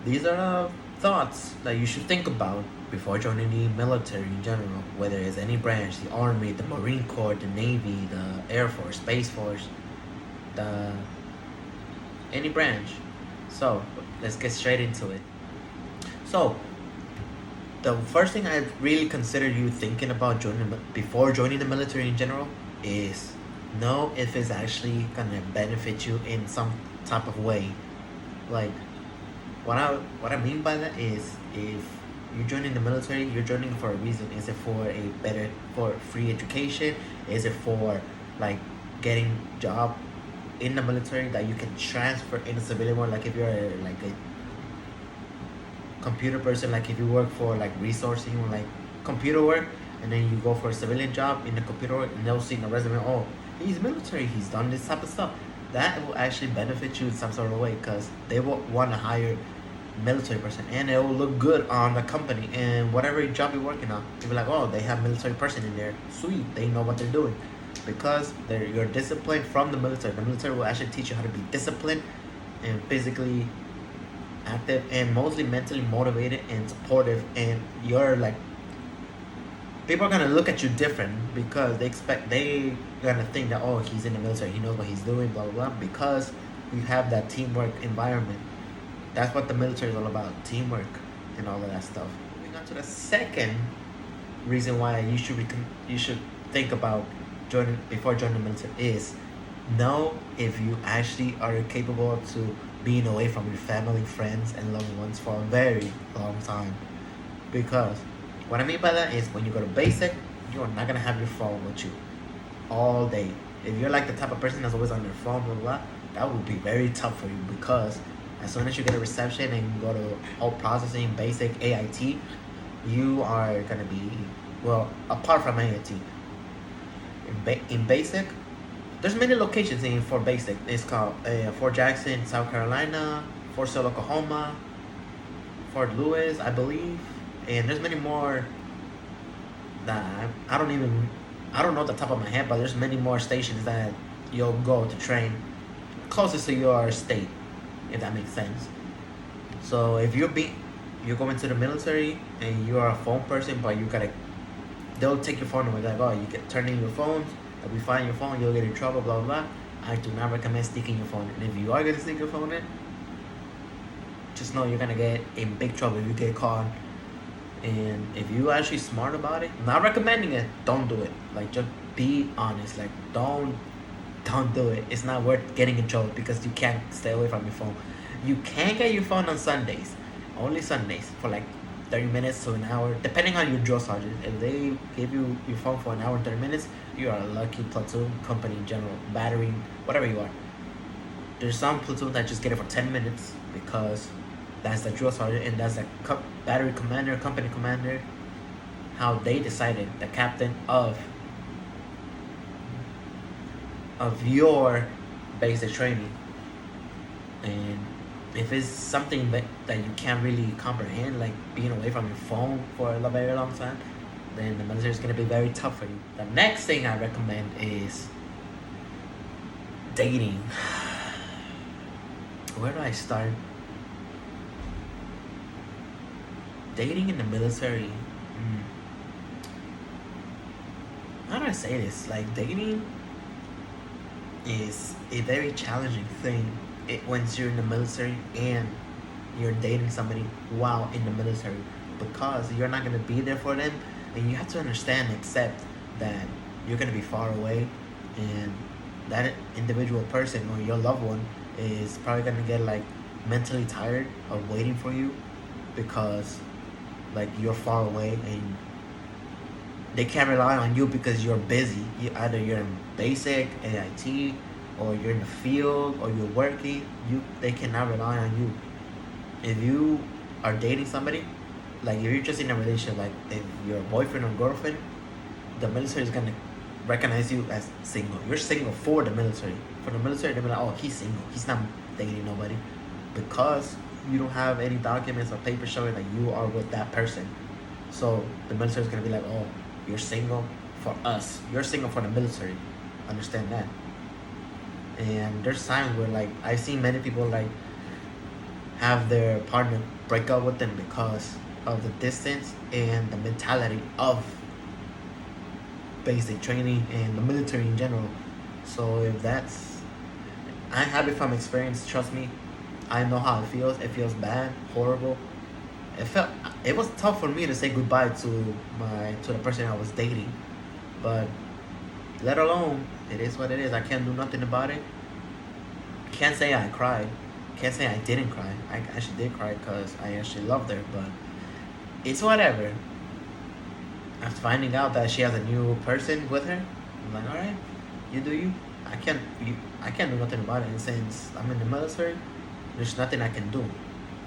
these are thoughts that you should think about before joining the military in general, whether it's any branch, the Army, the Marine Corps, the Navy, the Air Force, Space Force, the any branch. So let's get straight into it. So the first thing I really consider you thinking about joining before joining the military in general is know if it's actually gonna benefit you in some type of way. Like what I mean by that is if you're joining the military, you're joining for a reason. Is it for free education? Is it for like getting job in the military that you can transfer in the civilian one? Like if you're like a computer person, like if you work for like resourcing or like computer work, and then you go for a civilian job in the computer work, and they'll see in the resume, oh, he's military, he's done this type of stuff. That will actually benefit you in some sort of way because they will want to hire military person, and it will look good on the company and whatever job you're working on. You'll be like, oh, they have military person in there, sweet, they know what they're doing because you're disciplined from the military. The military will actually teach you how to be disciplined and physically active and mostly mentally motivated and supportive, and you're like people are gonna look at you different because they gonna think that, oh, he's in the military, he knows what he's doing, blah blah blah, because you have that teamwork environment. That's what the military is all about, teamwork and all of that stuff. Moving on to the second reason why you should think about joining before joining the military is know if you actually are capable to being away from your family, friends, and loved ones for a very long time. Because what I mean by that is when you go to basic, you're not gonna have your phone with you all day. If you're like the type of person that's always on their phone, blah blah, that would be very tough for you because as soon as you get a reception and you go to all processing, basic, AIT, you are gonna be, well, apart from AIT, in basic, there's many locations in for basic. It's called Fort Jackson, South Carolina, Fort Sill, Oklahoma, Fort Lewis, I believe, and there's many more that I don't know at the top of my head, but there's many more stations that you'll go to train closest to your state, if that makes sense. So if you're going to the military and you are a phone person, but you gotta they'll take your phone away. Like, oh, you get turn in your phones. If we find your phone, you'll get in trouble. Blah blah blah. I do not recommend sticking your phone in. If you are gonna stick your phone in, just know you're gonna get in big trouble if you get caught. And if you actually smart about it, not recommending it, don't do it. Like just be honest. Like don't do it. It's not worth getting in trouble because you can't stay away from your phone. You can get your phone on Sundays, only Sundays for like 30 minutes to an hour, depending on your drill sergeant. If they give you your phone for an hour and 30 minutes, you are a lucky platoon, company in general, battery, whatever you are. There's some platoons that just get it for 10 minutes because that's the drill sergeant and that's the battery commander, company commander, how they decided, the captain of your basic training. And if it's something that you can't really comprehend, like being away from your phone for a very long time, then the military is going to be very tough for you. The next thing I recommend is dating. Where do I start? Dating in the military. How do I say this? Like, dating is a very challenging thing once you're in the military and you're dating somebody while in the military, because you're not going to be there for them, and you have to understand and accept that you're going to be far away, and that individual person or your loved one is probably going to get like mentally tired of waiting for you because like you're far away and they can't rely on you because you're busy. Either you're in basic AIT or you're in the field or you're working. They cannot rely on you. If you are dating somebody, like if you're just in a relationship, like if you're a boyfriend or girlfriend, the military is gonna recognize you as single. You're single for the military. For the military, they'll be like, oh, he's single. He's not dating nobody, because you don't have any documents or papers showing that you are with that person. So the military is gonna be like, oh, you're single for us. You're single for the military. Understand that. And there's times where like I've seen many people like have their partner break up with them because of the distance and the mentality of basic training and the military in general. So if that's, I'm happy from experience. Trust me, I know how it feels. It feels bad, horrible. It felt, it was tough for me to say goodbye to the person I was dating, but let alone, it is what it is. I can't do nothing about it. Can't say I cried. Can't say I didn't cry. I actually did cry because I actually loved her, but it's whatever. After finding out that she has a new person with her, I'm like, all right, you do you. I can't do nothing about it. And since I'm in the military, there's nothing I can do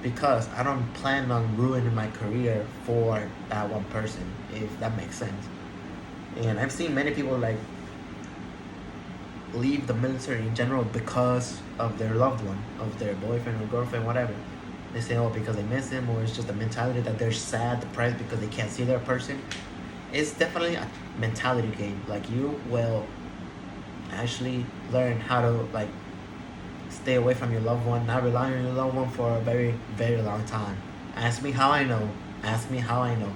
because I don't plan on ruining my career for that one person, if that makes sense. And I've seen many people like leave the military in general because of their loved one, of their boyfriend or girlfriend, whatever. They say, oh, because they miss him, or it's just a mentality that they're sad, depressed because they can't see their person. It's definitely a mentality game. Like, you will actually learn how to like stay away from your loved one, not rely on your loved one for a very, very long time. Ask me how I know. Ask me how I know.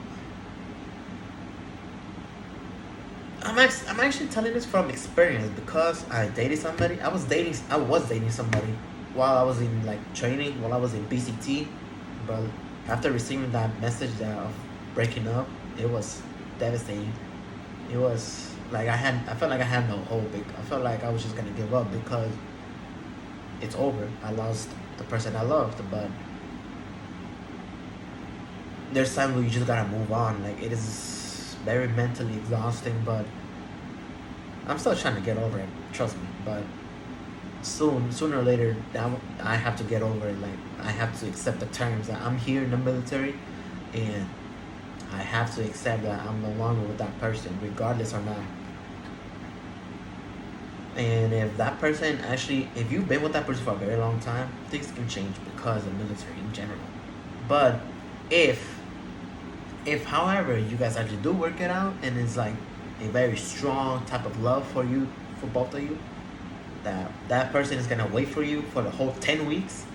I'm actually telling this from experience because I dated somebody. I was dating somebody while I was in like training, while I was in BCT. But after receiving that message that of breaking up, it was devastating. It was like I felt like I had no hope. I felt like I was just gonna give up because it's over. I lost the person I loved, but there's times where you just gotta move on. Like, it is very mentally exhausting, but I'm still trying to get over it. Trust me, but sooner or later, I have to get over it. Like, I have to accept the terms that I'm here in the military, and I have to accept that I'm no longer with that person, regardless or not. And if that person actually, if you've been with that person for a very long time, things can change because of the military in general. But if however you guys actually do work it out and it's like a very strong type of love for you, for both of you, that person is gonna wait for you for the whole 10 weeks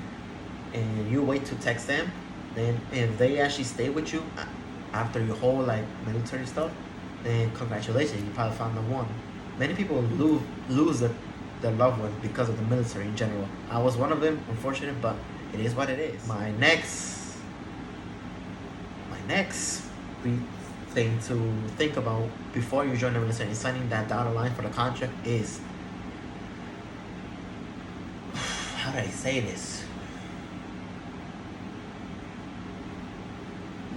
and you wait to text them, then if they actually stay with you after your whole like military stuff, then congratulations, you probably found the one. Many people lose their loved ones because of the military in general. I was one of them, unfortunate, but it is what it is. My next thing to think about before you join the military and signing that dotted line for the contract is, how do I say this?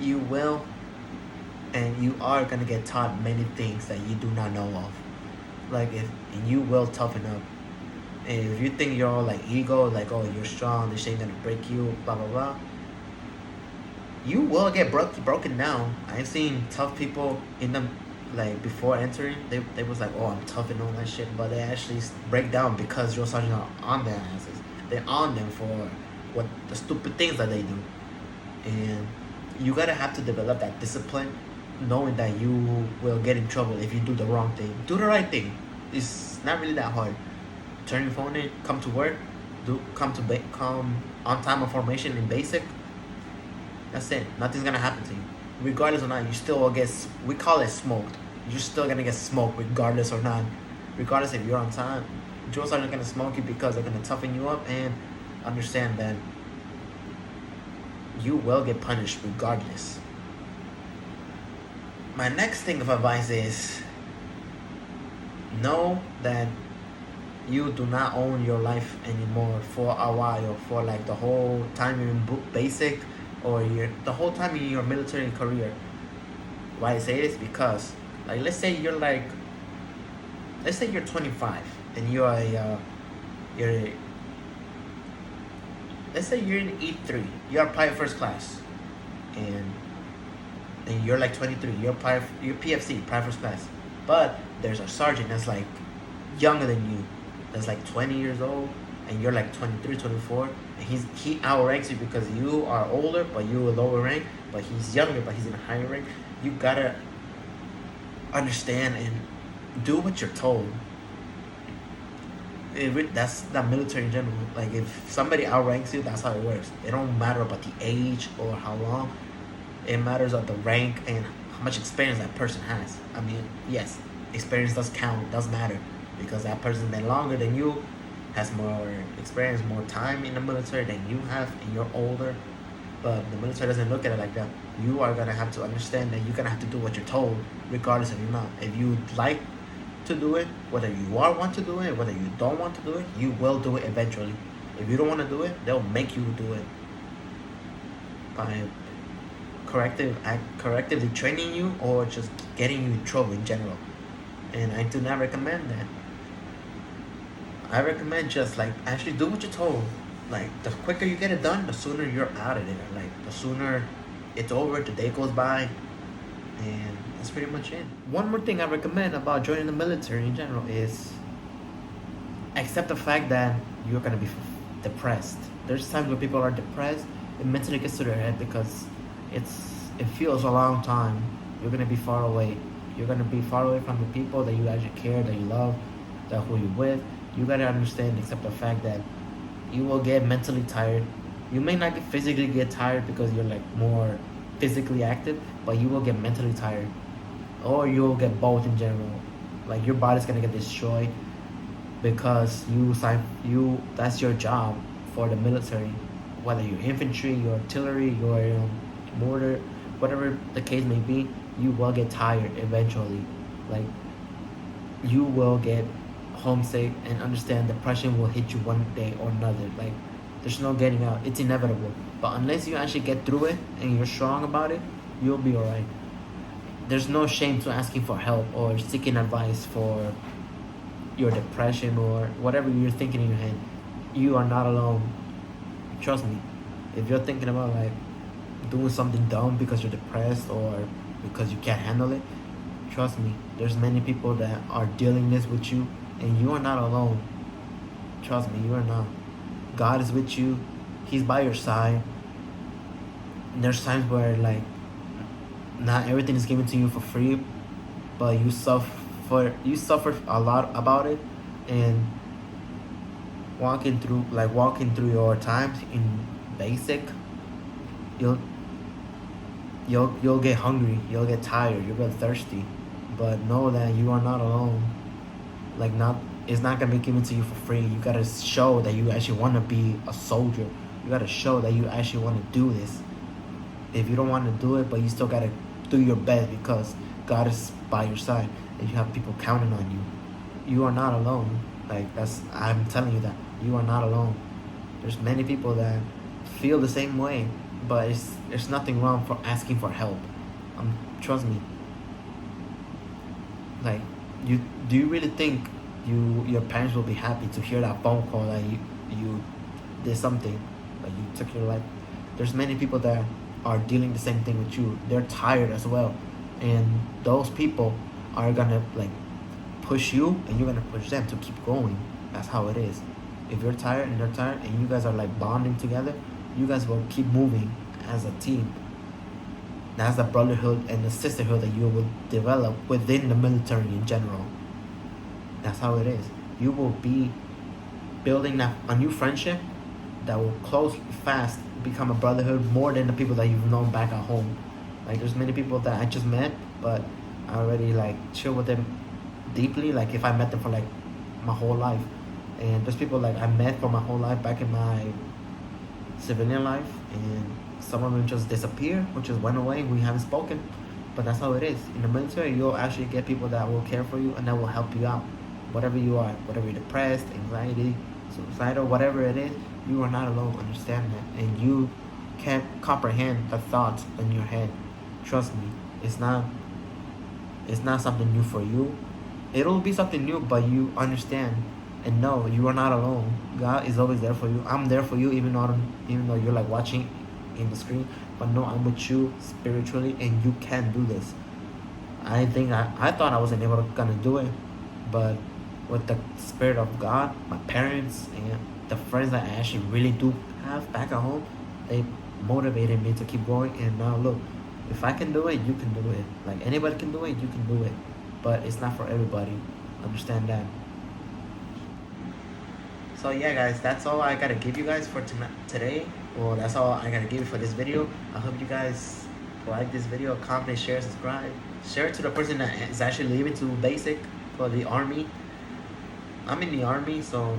You will and you are gonna get taught many things that you do not know of. Like, and you will toughen up. And if you think you're all like ego, like, oh, you're strong, this ain't gonna break you, blah blah blah, you will get broken down. I've seen tough people in them, like before entering, they was like, oh, I'm tough and all that shit, but they actually break down because drill sergeants are on their asses. They're on them for what the stupid things that they do, and you gotta have to develop that discipline, knowing that you will get in trouble if you do the wrong thing. Do the right thing. It's not really that hard. Turn your phone in, come to work, come on time of formation in basic. That's it. Nothing's gonna happen to you. Regardless or not, you still will get, we call it smoked. You're still gonna get smoked regardless or not. Regardless if you're on time, drills aren't gonna smoke you because they're gonna toughen you up, and understand that you will get punished regardless. My next thing of advice is, know that you do not own your life anymore for a while, for like the whole time you're in basic, or the whole time in your military career. Why I say this? Because, like, let's say you're 25 and let's say you're in E3, you're private first class, and you're like 23, you're PFC, private first class, but there's a sergeant that's like younger than you, that's like 20 years old, and you're like 23, 24, and he outranks you because you are older, but you are lower rank, but he's younger, but he's in a higher rank. You gotta understand and do what you're told. That's the military in general. Like if somebody outranks you, that's how it works. It don't matter about the age or how long. It matters of the rank and how much experience that person has. I mean, yes, experience does count, does matter, because that person been longer than you, has more experience, more time in the military than you have, and you're older. But the military doesn't look at it like that. You are gonna have to understand that you're gonna have to do what you're told, regardless of you not. If you like to do it, whether you want to do it, whether you don't want to do it, you will do it eventually. If you don't want to do it, they'll make you do it by correctively training you or just getting you in trouble in general. And I do not recommend that. I recommend just like actually do what you're told. Like the quicker you get it done, the sooner you're out of there. Like the sooner it's over, the day goes by, and that's pretty much it. One more thing I recommend about joining the military in general is accept the fact that you're gonna be depressed. There's times where people are depressed. It mentally gets to their head because it feels a long time. You're gonna be far away. You're gonna be far away from the people that you actually care, that you love, that who you're with. You gotta understand, accept the fact that you will get mentally tired. You may not physically get tired because you're like more physically active, but you will get mentally tired, or you'll get both in general. Like your body's gonna get destroyed because that's your job for the military, whether you're infantry, you're artillery, you're mortar, whatever the case may be. You will get tired eventually. Like you will get homesick, and understand depression will hit you one day or another. Like there's no getting out. It's inevitable. But unless you actually get through it and you're strong about it, you'll be alright. There's no shame to asking for help or seeking advice for your depression or whatever you're thinking in your head. You are not alone. Trust me. If you're thinking about like doing something dumb because you're depressed or because you can't handle it, trust me, there's many people that are dealing this with you, and you are not alone. Trust me, you are not. God is with you. He's by your side. And there's times where like not everything is given to you for free, but you suffer a lot about it, and walking through your times in basic, you'll you'll get hungry, you'll get tired, you'll get thirsty, but know that you are not alone. Like not it's not gonna be given to you for free. You gotta show that you actually want to be a soldier. You gotta show that you actually want to do this. If you don't want to do it, but you still gotta do your best because God is by your side and you have people counting on you. You are not alone. I'm telling you that you are not alone. There's many people that feel the same way, but there's nothing wrong for asking for help. Trust me. Like, do you really think your parents will be happy to hear that phone call that you did something, like you took your life? There's many people that are dealing the same thing with you. They're tired as well, and those people are gonna like push you, and you're gonna push them to keep going. That's how it is. If you're tired and they're tired, and you guys are like bonding together, you guys will keep moving as a team. That's the brotherhood and the sisterhood that you will develop within the military in general. That's how it is. You will be building a new friendship that will close fast, become a brotherhood more than the people that you've known back at home. Like there's many people that I just met, but I already like chill with them deeply. Like if I met them for like my whole life, and there's people like I met for my whole life back in my civilian life, and some of them just disappear or just went away. We haven't spoken, but that's how it is. In the military, you'll actually get people that will care for you and that will help you out. Whatever you are, whatever you're depressed, anxiety, suicidal, whatever it is, you are not alone. Understand that, and you can't comprehend the thoughts in your head. Trust me, it's not something new for you. It'll be something new, but you understand and know you are not alone. God is always there for you. I'm there for you, even though you're like watching in the screen. But no, I'm with you spiritually, and you can do this. I thought I wasn't able to gonna do it, but with the spirit of God, my parents and the friends that I actually really do have back at home, they motivated me to keep going. And now look, if I can do it, you can do it. Like anybody can do it, you can do it. But it's not for everybody. Understand that. So yeah, guys, that's all I gotta give you guys for today. Well, that's all I gotta give you for this video. I hope you guys like this video, comment, share, subscribe, share it to the person that is actually leaving to basic for the army. I'm in the army, so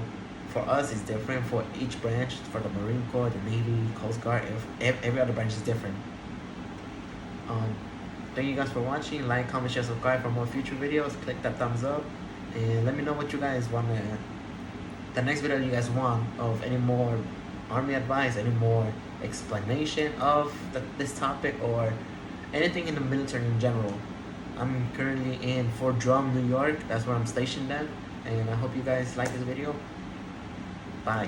for us it's different. For each branch, for the Marine Corps, the Navy, Coast Guard, every other branch is different. Thank you guys for watching. Like, comment, share, subscribe for more future videos. Click that thumbs up and let me know what you guys want to, the next video you guys want of any more army advice, any more explanation of this topic, or anything in the military in general. I'm currently in Fort Drum, New York. That's where I'm stationed at. And I hope you guys like this video. Bye.